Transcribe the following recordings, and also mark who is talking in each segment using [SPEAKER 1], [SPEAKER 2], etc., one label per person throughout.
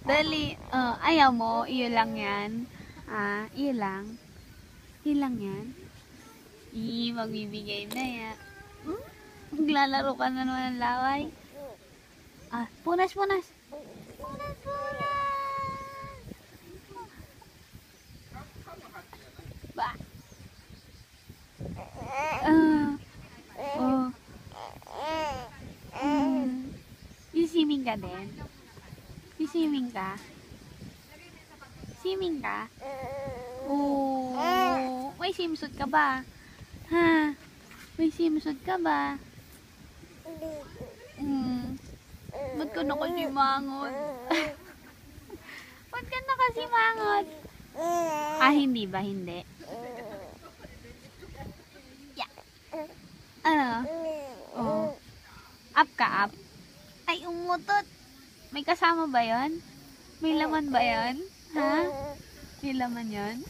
[SPEAKER 1] Dali. Ayaw mo. Iyo lang yan. Iyo lang. Iyo lang yan. Magbibigay na yan. Maglalaro ka na naman ng laway. Punas, punas. Punas, punas. Ba. Siswimming ka din? Siswimming ka? Swimming ka? May swimsuit ka ba? Ha? May swimsuit ka ba? Ba't ka nakasimangot? Ba't ka nakasimangot? Hindi ba? Hindi. Yeah. Up ka, up? Ay, umutot. May kasama ba yon? May laman ba yon? Ha? May laman yon?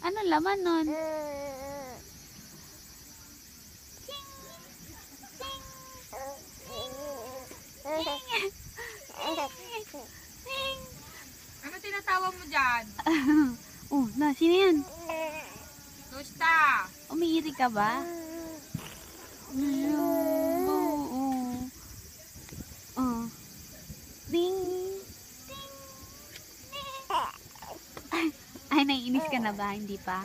[SPEAKER 1] Ano laman nun?
[SPEAKER 2] Ano tinatawag mo dyan?
[SPEAKER 1] Sino yan?
[SPEAKER 2] Gusta!
[SPEAKER 1] Umiiri ka ba? Ding! Ding! Ay, naiinis ka na ba? Hindi pa?